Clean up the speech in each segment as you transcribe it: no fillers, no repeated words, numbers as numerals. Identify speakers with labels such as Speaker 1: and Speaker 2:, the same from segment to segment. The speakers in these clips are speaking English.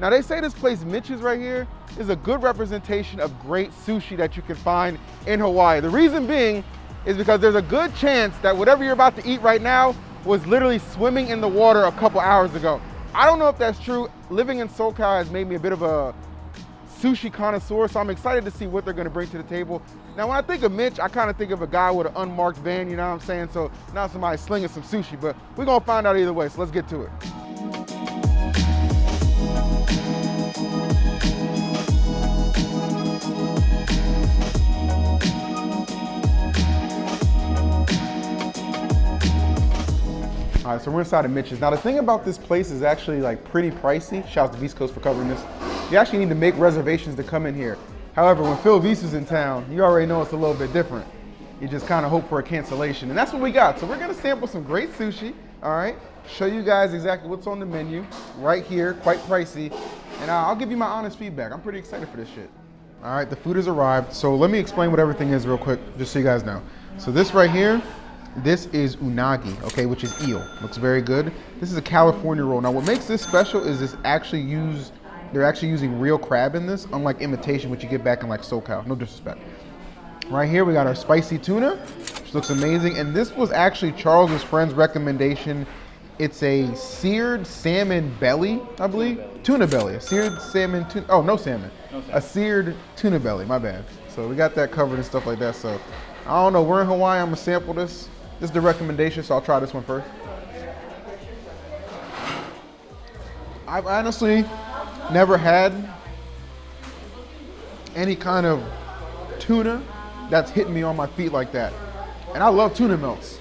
Speaker 1: Now they say this place, Mitch's right here, is a good representation of great sushi that you can find in Hawaii. The reason being is because there's a good chance that whatever you're about to eat right now was literally swimming in the water a couple hours ago. I don't know if that's true. Living in SoCal has made me a bit of a sushi connoisseur, so I'm excited to see what they're gonna bring to the table. Now, when I think of Mitch, I kind of think of a guy with an unmarked van, you know what I'm saying? So now somebody's slinging some sushi, but we're gonna find out either way, so let's get to it. All right, so we're inside of Mitch's. Now the thing about this place is actually like pretty pricey. Shout out to Beastcoast for covering this. You actually need to make reservations to come in here. However, when Phil Visa's in town, you already know it's a little bit different. You just kind of hope for a cancellation, and that's what we got. So we're gonna sample some great sushi, all right? Show you guys exactly what's on the menu right here, quite pricey, and I'll give you my honest feedback. I'm pretty excited for this shit. All right, the food has arrived. So let me explain what everything is real quick, just so you guys know. So this right here, this is unagi, okay, which is eel. Looks very good. This is a California roll. Now, what makes this special is they're actually using real crab in this, unlike imitation, which you get back in like SoCal. No disrespect. Right here, we got our spicy tuna, which looks amazing. And this was actually Charles's friend's recommendation. It's a seared salmon belly, I believe. Tuna belly, a seared salmon, oh, no salmon. A seared tuna belly, my bad. So we got that covered and stuff like that. So I don't know, we're in Hawaii, I'm gonna sample this. This is the recommendation, so I'll try this one first. I've honestly never had any kind of tuna that's hitting me on my feet like that. And I love tuna melts,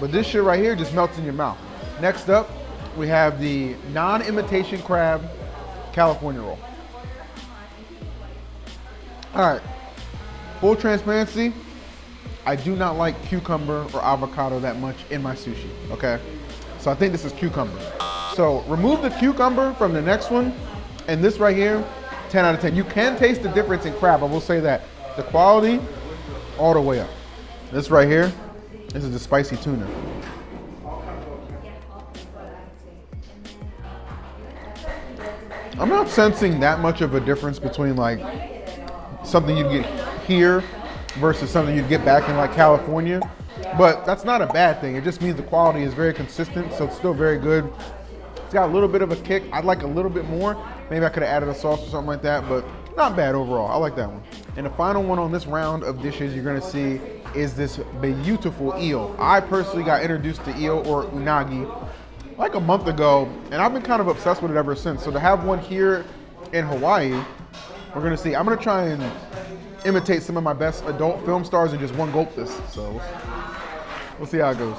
Speaker 1: but this shit right here just melts in your mouth. Next up, we have the non-imitation crab California roll. All right, full transparency, I do not like cucumber or avocado that much in my sushi, okay? So I think this is cucumber. So remove the cucumber from the next one, and this right here, 10 out of 10. You can taste the difference in crab, I will say that. The quality, all the way up. This right here, this is the spicy tuna. I'm not sensing that much of a difference between like something you get here versus something you'd get back in like California. But that's not a bad thing. It just means the quality is very consistent, so it's still very good. It's got a little bit of a kick. I'd like a little bit more. Maybe I could have added a sauce or something like that, but not bad overall. I like that one. And the final one on this round of dishes you're gonna see is this beautiful eel. I personally got introduced to eel or unagi like a month ago, and I've been kind of obsessed with it ever since. So to have one here in Hawaii, we're gonna see. I'm gonna try and imitate some of my best adult film stars and just one gulp this. So we'll see how it goes.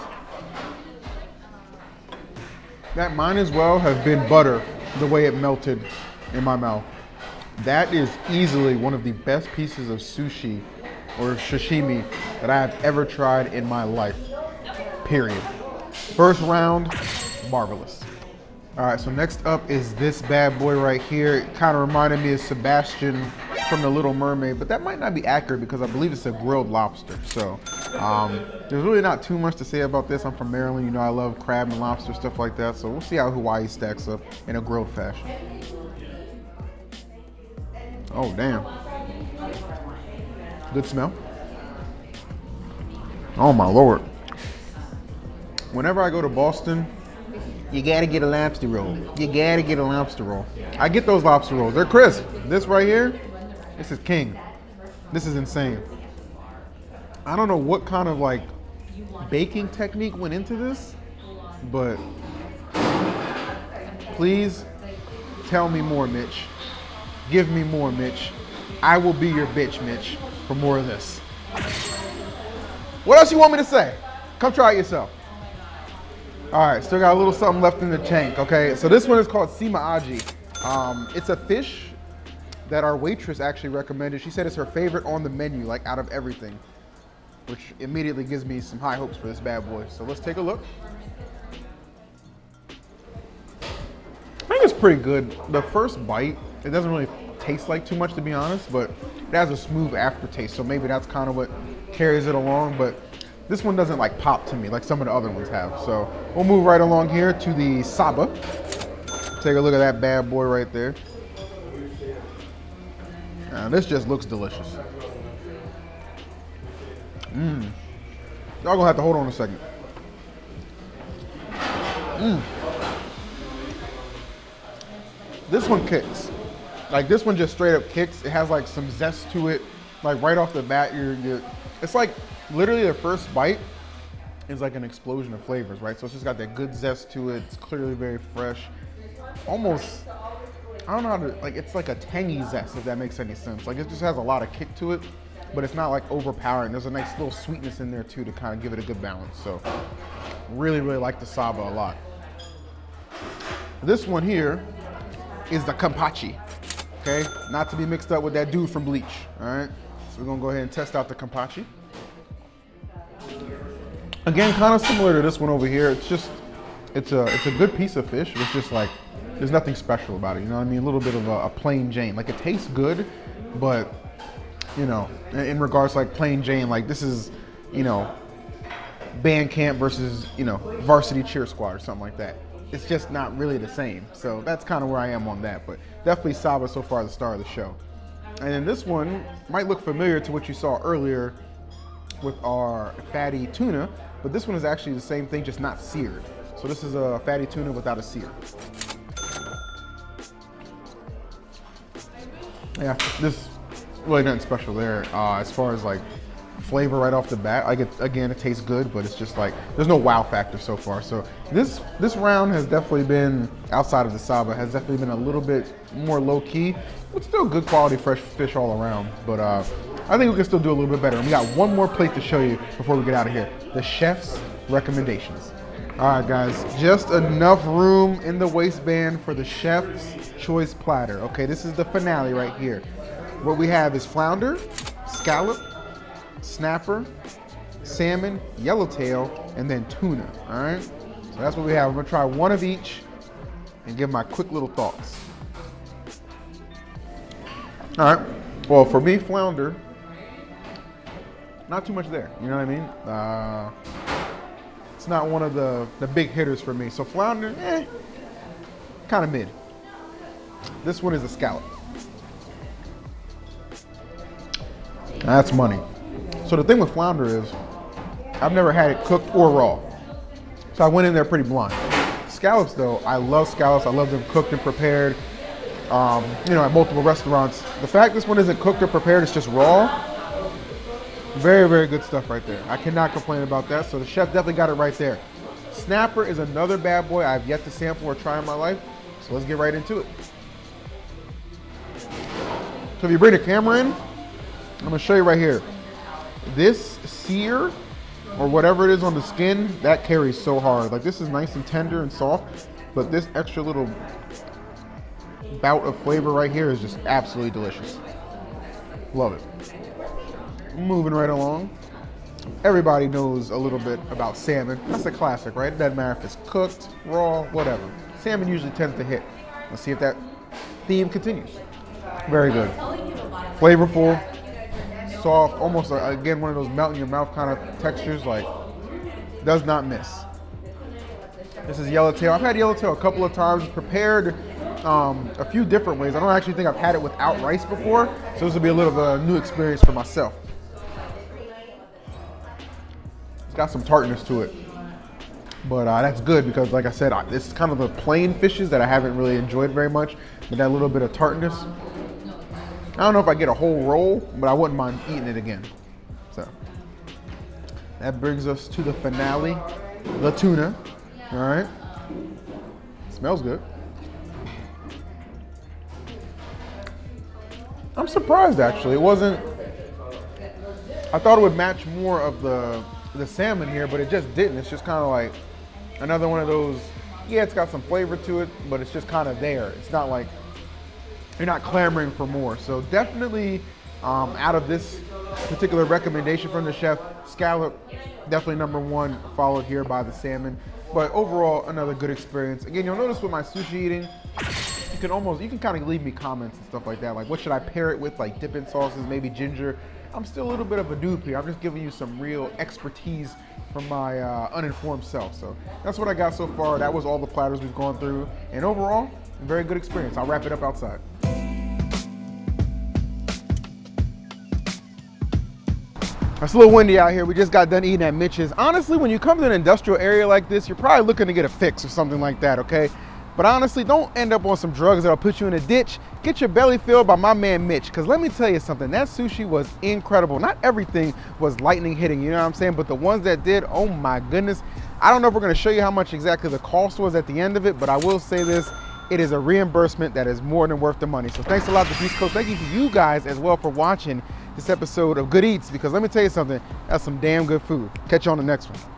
Speaker 1: That might as well have been butter the way it melted in my mouth. That is easily one of the best pieces of sushi or sashimi that I have ever tried in my life, period. First round, marvelous. All right, so next up is this bad boy right here. It kind of reminded me of Sebastian from The Little Mermaid, but that might not be accurate because I believe it's a grilled lobster. So there's really not too much to say about this. I'm from Maryland, you know I love crab and lobster, stuff like that. So we'll see how Hawaii stacks up in a grilled fashion. Oh, damn. Good smell. Oh my Lord. Whenever I go to Boston, you gotta get a lobster roll. You gotta get a lobster roll. I get those lobster rolls. They're crisp. This right here, this is king. This is insane. I don't know what kind of like baking technique went into this, but please tell me more, Mitch. Give me more, Mitch. I will be your bitch, Mitch, for more of this. What else you want me to say? Come try it yourself. All right, still got a little something left in the tank, okay? So this one is called Simaji. It's a fish that our waitress actually recommended. She said it's her favorite on the menu, like out of everything, which immediately gives me some high hopes for this bad boy. So let's take a look. I think it's pretty good. The first bite, it doesn't really taste like too much, to be honest, but it has a smooth aftertaste, so maybe that's kind of what carries it along, but this one doesn't like pop to me like some of the other ones have. So we'll move right along here to the Saba. Take a look at that bad boy right there. This just looks delicious. Y'all gonna have to hold on a second. This one kicks. Like this one just straight up kicks. It has like some zest to it. Like right off the bat, it's like literally the first bite is like an explosion of flavors, right? So it's just got that good zest to it. It's clearly very fresh. Almost, I don't know how to, like it's like a tangy zest, if that makes any sense. Like it just has a lot of kick to it, but it's not like overpowering. There's a nice little sweetness in there too to kind of give it a good balance. So really, really like the Saba a lot. This one here is the Kampachi, okay? Not to be mixed up with that dude from Bleach, all right? So we're gonna go ahead and test out the Kampachi. Again, kind of similar to this one over here. It's just, it's a good piece of fish. It's just like, there's nothing special about it, you know what I mean? A little bit of a plain Jane. Like it tastes good, but you know, in regards to like plain Jane, like this is, you know, band camp versus, you know, varsity cheer squad or something like that. It's just not really the same. So that's kind of where I am on that, but definitely Saba so far the star of the show. And then this one might look familiar to what you saw earlier with our fatty tuna, but this one is actually the same thing, just not seared. So this is a fatty tuna without a sear. Yeah, this really nothing special there. As far as like flavor right off the bat, like it tastes good, but it's just like there's no wow factor so far. So this round has definitely been, outside of the Saba, has definitely been a little bit more low key, but still good quality fresh fish all around. But I think we can still do a little bit better. And we got one more plate to show you before we get out of here. The chef's recommendations. All right, guys, just enough room in the waistband for the chef's choice platter. Okay, this is the finale right here. What we have is flounder, scallop, snapper, salmon, yellowtail, and then tuna, all right? So that's what we have. I'm gonna try one of each and give my quick little thoughts. All right, well, for me, flounder, not too much there, you know what I mean? It's not one of the big hitters for me. So flounder, kind of mid. This one is a scallop. That's money. So the thing with flounder is, I've never had it cooked or raw. So I went in there pretty blind. Scallops though, I love scallops. I love them cooked and prepared, you know, at multiple restaurants. The fact this one isn't cooked or prepared, it's just raw, very, very good stuff right there. I cannot complain about that. So the chef definitely got it right there. Snapper is another bad boy I've yet to sample or try in my life. So let's get right into it. So if you bring the camera in, I'm gonna show you right here. This sear, or whatever it is on the skin, that carries so hard. Like this is nice and tender and soft, but this extra little bout of flavor right here is just absolutely delicious. Love it. Moving right along. Everybody knows a little bit about salmon. That's a classic, right? It doesn't matter if it's cooked, raw, whatever. Salmon usually tends to hit. Let's see if that theme continues. Very good. Flavorful, soft, almost again one of those melt in your mouth kind of textures, like does not miss. This is yellowtail. I've had yellowtail a couple of times, prepared a few different ways. I don't actually think I've had it without rice before, so this will be a little of a new experience for myself. It's got some tartness to it, but that's good because, like I said, this is kind of the plain fishes that I haven't really enjoyed very much, but that little bit of tartness. I don't know if I get a whole roll, but I wouldn't mind eating it again. So that brings us to the finale, the tuna. All right, smells good. I'm surprised actually. It wasn't, I thought it would match more of the salmon here, but it just didn't. It's just kind of like another one of those, yeah, it's got some flavor to it, but it's just kind of there. It's not like, you're not clamoring for more. So definitely out of this particular recommendation from the chef, scallop, definitely number one, followed here by the salmon. But overall, another good experience. Again, you'll notice with my sushi eating, you can kind of leave me comments and stuff like that. Like, what should I pair it with? Like dipping sauces, maybe ginger. I'm still a little bit of a noob here. I'm just giving you some real expertise from my uninformed self. So that's what I got so far. That was all the platters we've gone through. And overall, very good experience. I'll wrap it up outside. It's a little windy out here. We just got done eating at Mitch's. Honestly, when you come to an industrial area like this, you're probably looking to get a fix or something like that, okay? But honestly, don't end up on some drugs that'll put you in a ditch. Get your belly filled by my man Mitch, because let me tell you something, that sushi was incredible. Not everything was lightning hitting, you know what I'm saying? But the ones that did, oh my goodness. I don't know if we're gonna show you how much exactly the cost was at the end of it, but I will say this, it is a reimbursement that is more than worth the money. So thanks a lot to Beastcoast. Thank you to you guys as well for watching this episode of Good Eats, because let me tell you something, that's some damn good food. Catch you on the next one.